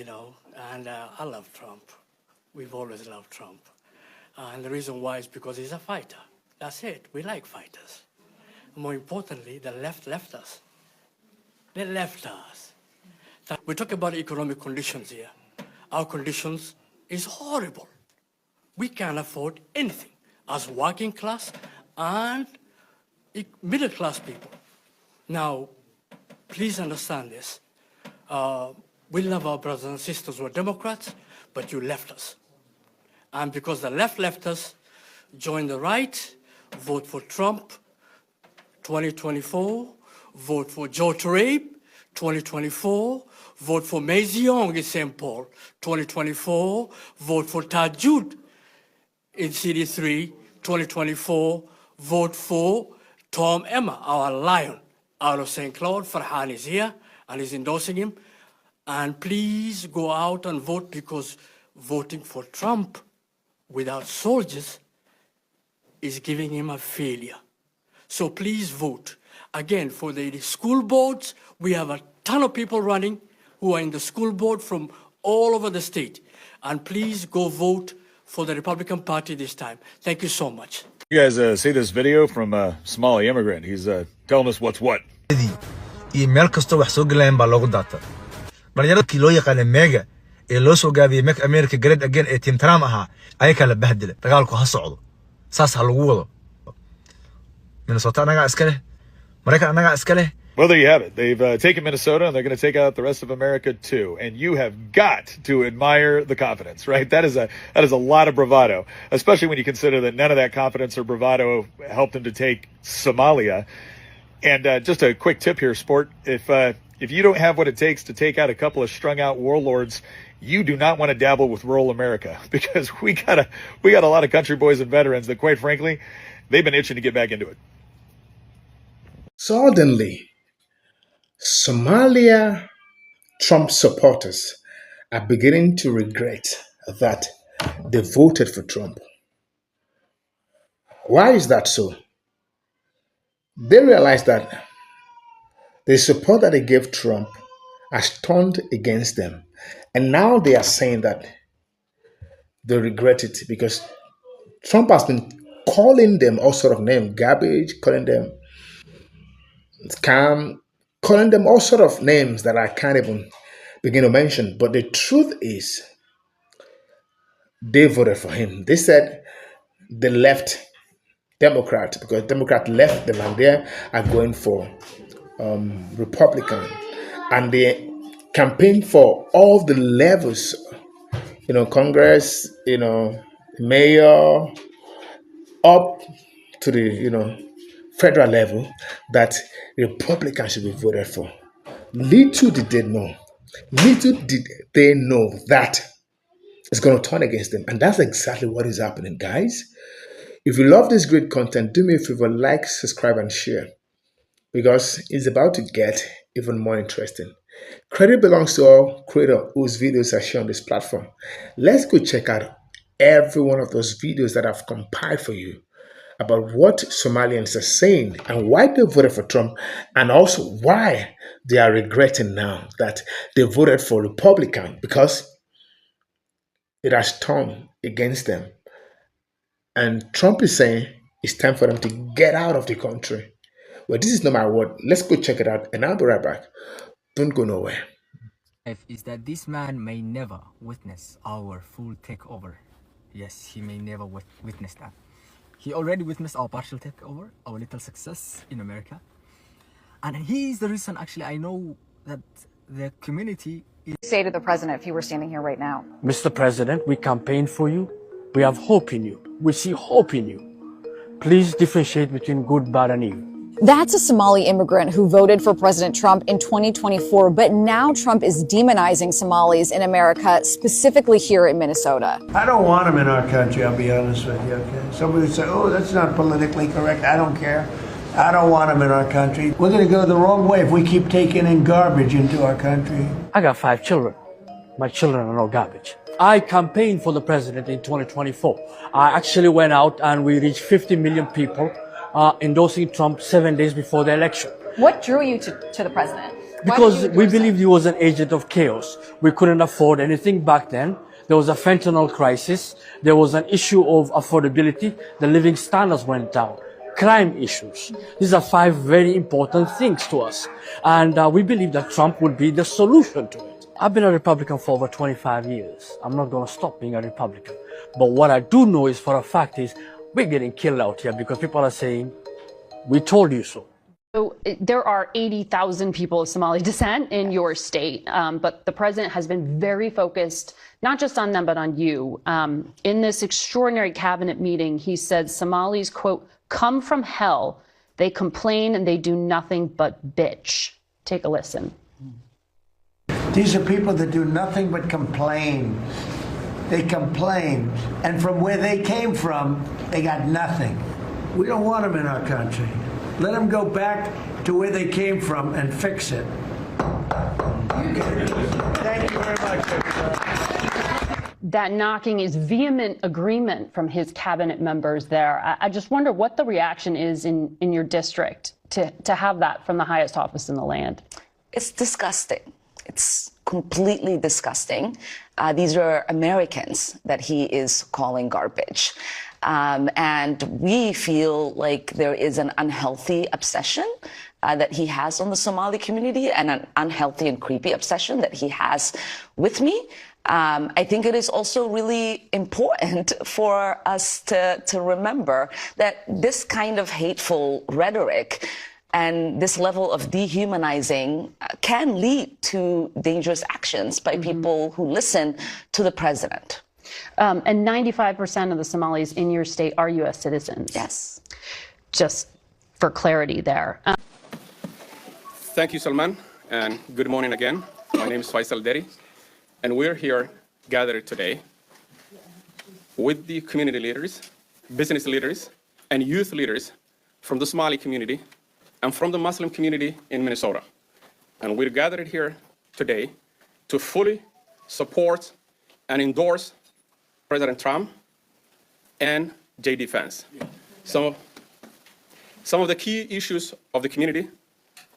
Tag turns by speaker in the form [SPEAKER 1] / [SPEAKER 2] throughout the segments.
[SPEAKER 1] and I love Trump. We've always loved Trump. And the reason why is because he's a fighter. That's it. We like fighters. More importantly, the left left us. They left us. We talk about economic conditions here. Our conditions is horrible. We can't afford anything as working class and middle class people. Now, please understand this. We love our brothers and sisters who are Democrats, but you left us. And because the left left us, join the right, vote for Trump 2024, vote for Joe Trabe 2024, vote for Mazie Young in St. Paul 2024, vote for Tajud in CD3 2024, vote for Tom Emma, our lion, out of St. Cloud. Farhan is here and is endorsing him. And please go out and vote, because voting for Trump without soldiers is giving him a failure. So please vote. Again, for the school boards, we have a ton of people running who are in the school board from all over the state. And please go vote for the Republican Party this time. Thank you so much.
[SPEAKER 2] You guys see this video from a Somali immigrant. He's telling us what's what.
[SPEAKER 3] meel kasta wax soo galayeen baa loogu daata dhalinyarada loo yaqaan mega ee loo soo gaabiyay Make America Great Again ee Team Trump ahaa ay kala bahdilay dagaalku ha socdo saas ha lagu wado Minnesota anaga iska leh Mareykan anaga iska leh.
[SPEAKER 2] Well, there you have it. They've taken Minnesota, and they're going to take out the rest of America too. And you have got to admire the confidence, right? That is a lot of bravado, especially when you consider that none of that confidence or bravado helped them to take Somalia. And just a quick tip here, sport: if you don't have what it takes to take out a couple of strung-out warlords, you do not want to dabble with rural America, because we got a lot of country boys and veterans that, quite frankly, they've been itching to get back into it.
[SPEAKER 4] Suddenly, Somalia Trump supporters are beginning to regret that they voted for Trump. Why is that so? They realize that the support that they gave Trump has turned against them. And now they are saying that they regret it, because Trump has been calling them all sort of names, garbage, calling them scam, calling them all sort of names that I can't even begin to mention. But the truth is, they voted for him. They said they left Democrat, because Democrat left them and they are going for Republican. And they campaigned for all the levels, Congress, mayor, up to the, federal level, that Republicans should be voted for. Little did they know that it's going to turn against them. And that's exactly what is happening, guys. If you love this great content, do me a favor, like, subscribe, and share, because it's about to get even more interesting. Credit belongs to all creators whose videos are shared on this platform. Let's go check out every one of those videos that I've compiled for you about what Somalians are saying and why they voted for Trump, and also why they are regretting now that they voted for Republican, because it has turned against them. And Trump is saying it's time for them to get out of the country. Well, this is not my word. Let's go check it out, and I'll be right back. Don't go nowhere.
[SPEAKER 5] Is that this man may never witness our full takeover. Yes, he may never witness that. He already witnessed our partial takeover, our little success in America. And he is the reason, actually, I know that the community is...
[SPEAKER 6] Say to the president if he were standing here right now.
[SPEAKER 1] Mr. President, we campaign for you. We have hope in you. We see hope in you. Please differentiate between good, bad, and evil.
[SPEAKER 6] That's a Somali immigrant who voted for President Trump in 2024, but now Trump is demonizing Somalis in America, specifically here in Minnesota.
[SPEAKER 7] I don't want them in our country, I'll be honest with you, okay? Somebody would say, oh, that's not politically correct. I don't care. I don't want them in our country. We're going to go the wrong way if we keep taking in garbage into our country.
[SPEAKER 1] I got 5 children. My children are no garbage. I campaigned for the president in 2024. I actually went out and we reached 50 million people endorsing Trump 7 days before the election.
[SPEAKER 6] What drew you to the president?
[SPEAKER 1] Because we believed he was an agent of chaos. We couldn't afford anything back then. There was a fentanyl crisis. There was an issue of affordability. The living standards went down. Crime issues. These are 5 very important things to us. And we believe that Trump would be the solution to it. I've been a Republican for over 25 years. I'm not going to stop being a Republican. But what I do know is for a fact is we're getting killed out here because people are saying, we told you so.
[SPEAKER 8] So there are 80,000 people of Somali descent in your state, but the president has been very focused, not just on them, but on you. In this extraordinary cabinet meeting, he said Somalis, quote, come from hell. They complain and they do nothing but bitch. Take a listen.
[SPEAKER 7] These are people that do nothing but complain. They complain. And from where they came from, they got nothing. We don't want them in our country. Let them go back to where they came from and fix it. Thank you very much.
[SPEAKER 8] That knocking is vehement agreement from his cabinet members there. I just wonder what the reaction is in your district to have that from the highest office in the land.
[SPEAKER 9] It's disgusting. It's completely disgusting. These are Americans that he is calling garbage. And we feel like there is an unhealthy obsession that he has on the Somali community and an unhealthy and creepy obsession that he has with me. I think it is also really important for us to remember that this kind of hateful rhetoric and this level of dehumanizing can lead to dangerous actions by people who listen to the president.
[SPEAKER 8] And 95% of the Somalis in your state are U.S. citizens.
[SPEAKER 9] Yes.
[SPEAKER 8] Just for clarity there.
[SPEAKER 10] Thank you, Salman, and good morning again. My name is Faisal Deri, and we're here gathered today with the community leaders, business leaders, and youth leaders from the Somali community and from the Muslim community in Minnesota. And we're gathered here today to fully support and endorse President Trump and J.D. Vance. Some of the key issues of the community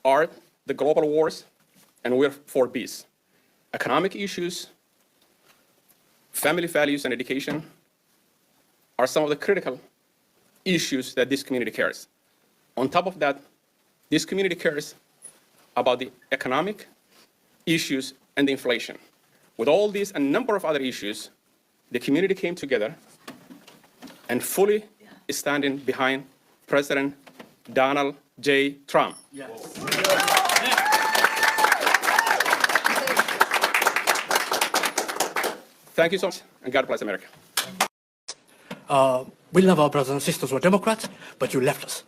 [SPEAKER 10] are the global wars, and we're for peace. Economic issues, family values, and education are some of the critical issues that this community cares. On top of that, this community cares about the economic issues and the inflation. With all these and a number of other issues, the community came together and fully is standing behind President Donald J. Trump. Yes. Thank you so much, and God bless America.
[SPEAKER 1] We love our brothers and sisters who are Democrats, but you left us.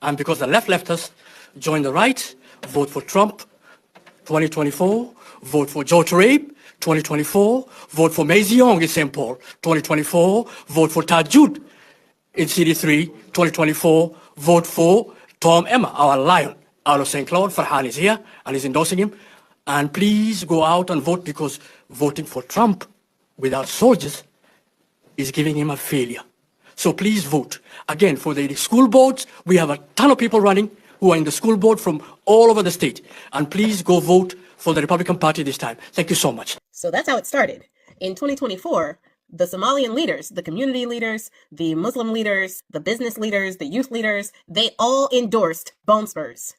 [SPEAKER 1] And because the left left us, join the right, vote for Trump 2024, vote for George Rape 2024, vote for Maisie Young in St. Paul 2024, vote for Tajud in CD3 2024, vote for Tom Emma, our lion, out of St. Cloud. Farhan is here and is endorsing him. And please go out and vote, because voting for Trump without soldiers is giving him a failure. So please vote. Again, for the school boards, we have a ton of people running who are in the school board from all over the state. And please go vote for the Republican Party this time. Thank you so much.
[SPEAKER 11] So that's how it started. In 2024, the Somalian leaders, the community leaders, the Muslim leaders, the business leaders, the youth leaders, they all endorsed bone spurs.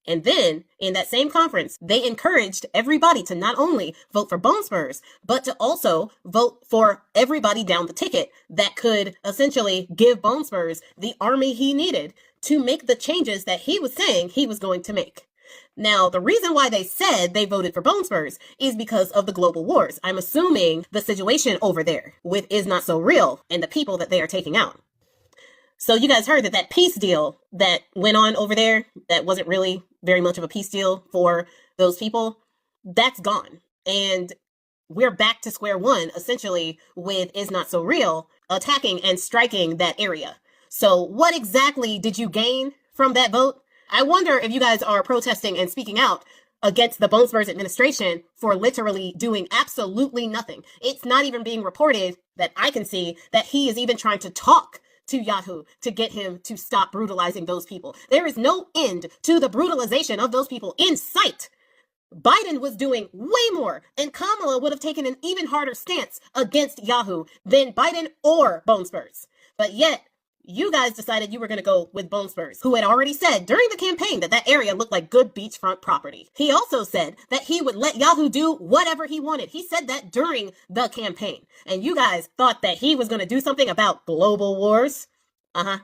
[SPEAKER 11] And then in that same conference, they encouraged everybody to not only vote for bone spurs, but to also vote for everybody down the ticket that could essentially give bone spurs the army he needed to make the changes that he was saying he was going to make. Now, the reason why they said they voted for bone spurs is because of the global wars. I'm assuming the situation over there with is not so real and the people that they are taking out. So you guys heard that peace deal that went on over there, that wasn't really very much of a peace deal for those people, that's gone. And we're back to square one, essentially, with is not so real attacking and striking that area. So what exactly did you gain from that vote? I wonder if you guys are protesting and speaking out against the Bone Spurs administration for literally doing absolutely nothing. It's not even being reported that I can see that he is even trying to talk to Yahoo to get him to stop brutalizing those people. There is no end to the brutalization of those people in sight. Biden was doing way more, and Kamala would have taken an even harder stance against Yahoo than Biden or Bone Spurs. But yet, you guys decided you were going to go with Bone Spurs, who had already said during the campaign that that area looked like good beachfront property. He also said that he would let Yahoo do whatever he wanted. He said that during the campaign. And you guys thought that he was going to do something about global wars. Uh-huh.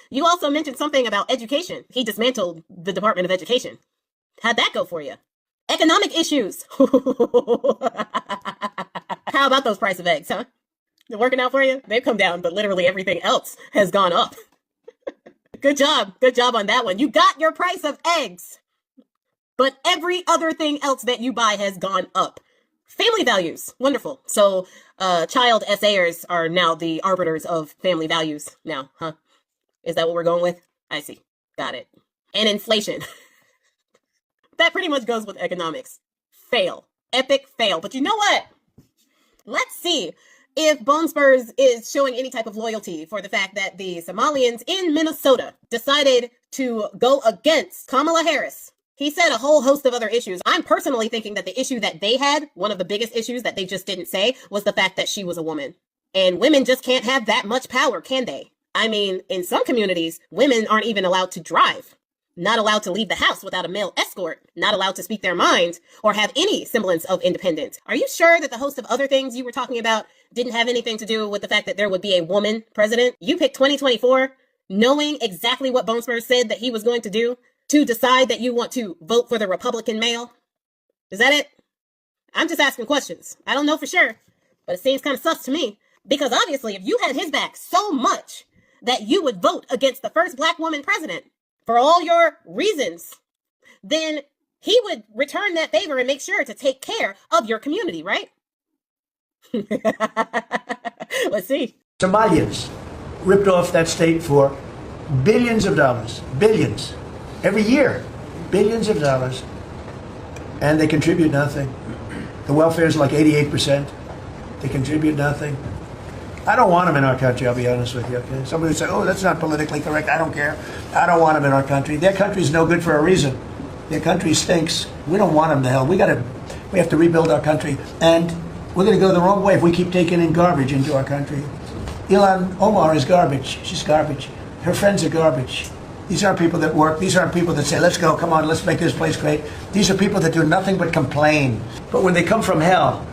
[SPEAKER 11] You also mentioned something about education. He dismantled the Department of Education. How'd that go for you? Economic issues. How about those price of eggs, huh? They're working out for you? They've come down, but literally everything else has gone up. Good job. Good job on that one. You got your price of eggs, but every other thing else that you buy has gone up. Family values. Wonderful. So child essayers are now the arbiters of family values now, huh? Is that what we're going with? I see. Got it. And inflation. That pretty much goes with economics. Fail. Epic fail. But you know what? Let's see if Bone Spurs is showing any type of loyalty for the fact that the Somalians in Minnesota decided to go against Kamala Harris. He said a whole host of other issues. I'm personally thinking that the issue that they had, one of the biggest issues that they just didn't say, was the fact that she was a woman. And women just can't have that much power, can they? I mean, in some communities, women aren't even allowed to drive. Not allowed to leave the house without a male escort, not allowed to speak their mind or have any semblance of independence. Are you sure that the host of other things you were talking about didn't have anything to do with the fact that there would be a woman president? You picked 2024 knowing exactly what Bone Spurs said that he was going to do to decide that you want to vote for the Republican male? Is that it? I'm just asking questions. I don't know for sure, but it seems kind of sus to me. Because obviously, if you had his back so much that you would vote against the first black woman president, for all your reasons, then he would return that favor and make sure to take care of your community, right? Let's see.
[SPEAKER 7] Somalians ripped off that state for billions of dollars, billions, every year, billions of dollars, and they contribute nothing. The welfare is like 88%. They contribute nothing. I don't want them in our country, I'll be honest with you. Okay? Somebody would say, oh, that's not politically correct. I don't care. I don't want them in our country. Their country's no good for a reason. Their country stinks. We don't want them to hell. We have to rebuild our country. And we're going to go the wrong way if we keep taking in garbage into our country. Ilan Omar is garbage. She's garbage. Her friends are garbage. These aren't people that work. These aren't people that say, let's go, come on, let's make this place great. These are people that do nothing but complain. But when they come from hell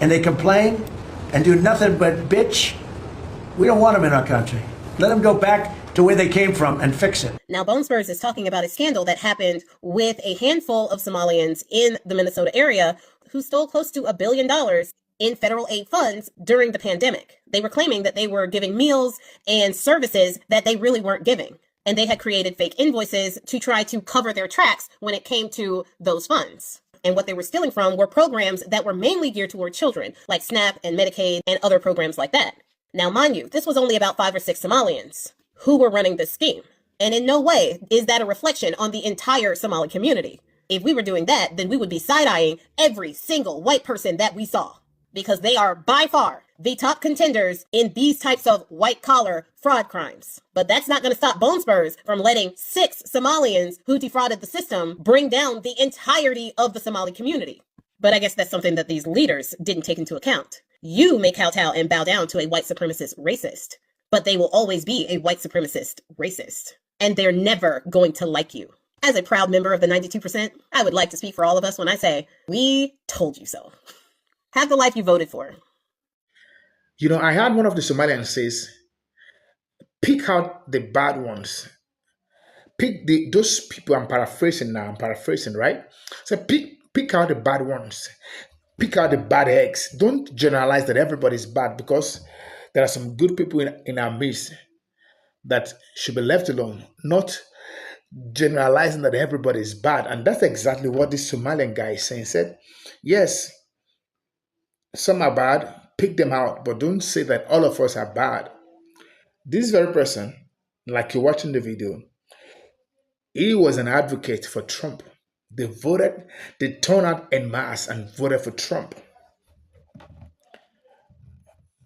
[SPEAKER 7] and they complain and do nothing but bitch, we don't want them in our country. Let them go back to where they came from and fix it.
[SPEAKER 11] Now, Bone Spurs is talking about a scandal that happened with a handful of Somalians in the Minnesota area who stole close to $1 billion in federal aid funds during the pandemic. They were claiming that they were giving meals and services that they really weren't giving. And they had created fake invoices to try to cover their tracks when it came to those funds. And what they were stealing from were programs that were mainly geared toward children, like SNAP and Medicaid and other programs like that. Now, mind you, this was only about 5 or 6 Somalians who were running this scheme. And in no way is that a reflection on the entire Somali community. If we were doing that, then we would be side-eyeing every single white person that we saw, because they are by far the top contenders in these types of white-collar fraud crimes. But that's not going to stop Bone Spurs from letting 6 Somalians who defrauded the system bring down the entirety of the Somali community. But I guess that's something that these leaders didn't take into account. You may kowtow and bow down to a white supremacist racist, but they will always be a white supremacist racist. And they're never going to like you. As a proud member of the 92%, I would like to speak for all of us when I say, we told you so. Have the life you voted for.
[SPEAKER 4] You know, I heard one of the Somalians says, pick out the bad ones. Pick those people. I'm paraphrasing, right? So pick out the bad ones. Pick out the bad eggs. Don't generalize that everybody's bad, because there are some good people in our midst that should be left alone, not generalizing that everybody is bad. And that's exactly what this Somalian guy is saying. He said, yes, some are bad, pick them out, but don't say that all of us are bad. This very person, like you're watching the video, he was an advocate for Trump. They turned out en masse and voted for Trump.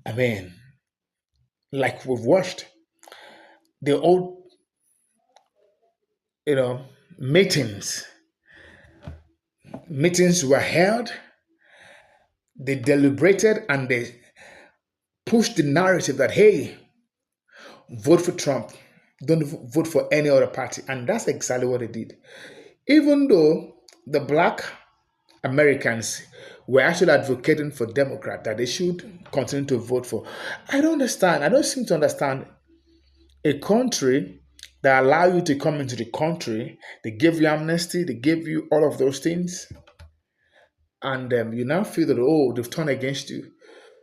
[SPEAKER 4] I mean, like we've watched the old, meetings, Meetings were held, they deliberated, and they pushed the narrative that, hey, vote for Trump, don't vote for any other party. And that's exactly what they did. Even though the black Americans were actually advocating for Democrat, that they should continue to vote for. I don't understand. I don't seem to understand a country that allow you to come into the country, they give you amnesty, they give you all of those things, and you now feel that, oh, they've turned against you.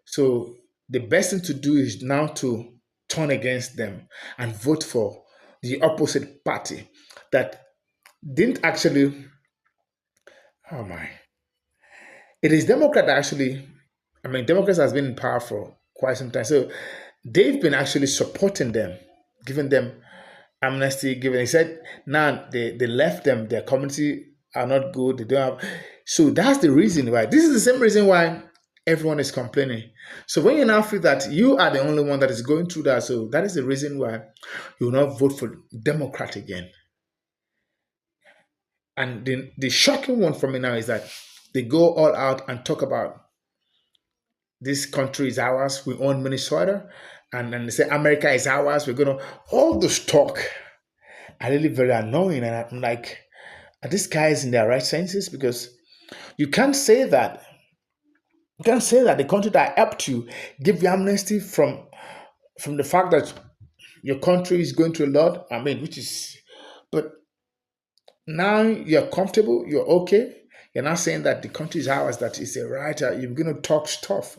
[SPEAKER 4] So the best thing to do is now to turn against them and vote for the opposite party that didn't actually, oh my, it is Democrat that actually, I mean, Democrats has been in power for quite some time. So they've been actually supporting them, giving them amnesty, giving, he said, now they left them, their community are not good, they don't have, so that's the reason why. This is the same reason why everyone is complaining. So when you now feel that you are the only one that is going through that, so that is the reason why you will not vote for Democrat again. And the shocking one for me now is that they go all out and talk about this country is ours, we own Minnesota, and they say America is ours, we're gonna, all this talk are really very annoying. And I'm like, are these guys in their right senses? Because you can't say that. You can't say that the country that helped you give you amnesty from the fact that your country is going through a lot. I mean, which is, but now you're comfortable, you're okay. You're not saying that the country is ours, that is a right. You're going to talk stuff.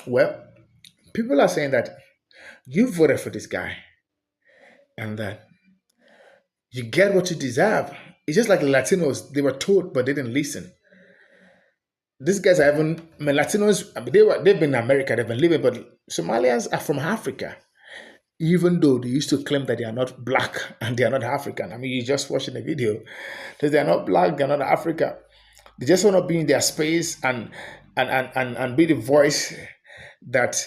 [SPEAKER 4] Well, people are saying that you voted for this guy and that you get what you deserve. It's just like the Latinos, they were told, but they didn't listen. These guys are even, I mean, Latinos, I mean, they've been in America, they've been living, but Somalians are from Africa, even though they used to claim that they are not black and they are not African. I mean, you're just watching the video. They are not black, they are not Africa. They just want to be in their space and be the voice that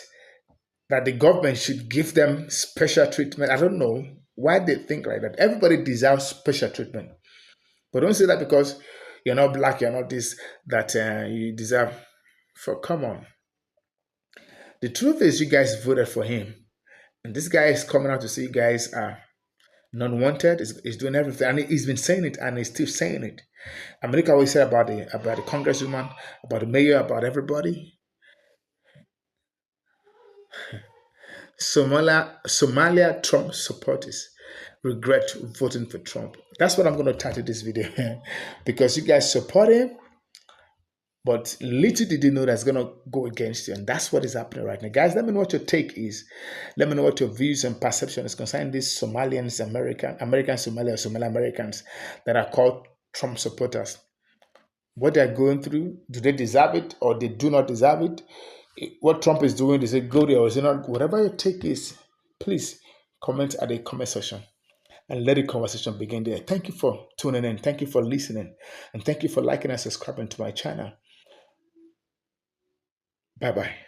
[SPEAKER 4] the government should give them special treatment. I don't know why they think like that. Everybody deserves special treatment. But don't say that because you're not black, you're not this, that you deserve. For come on. The truth is, you guys voted for him. And this guy is coming out to say you guys are non-wanted, is doing everything. And he's been saying it and he's still saying it. America always said about the congresswoman, about the mayor, about everybody. Somalia Trump supporters regret voting for Trump. That's what I'm going to title this video because you guys support him, but little did you know that's going to go against you. And that's what is happening right now. Guys, let me know what your take is. Let me know what your views and perception is concerning these Somalians, American Somalia, Somali Americans that are called Trump supporters. What they're going through, do they deserve it or they do not deserve it? What Trump is doing, is it good or is it not? Whatever your take is, please comment at the comment section and let the conversation begin there. Thank you for tuning in. Thank you for listening. And thank you for liking and subscribing to my channel. Bye-bye.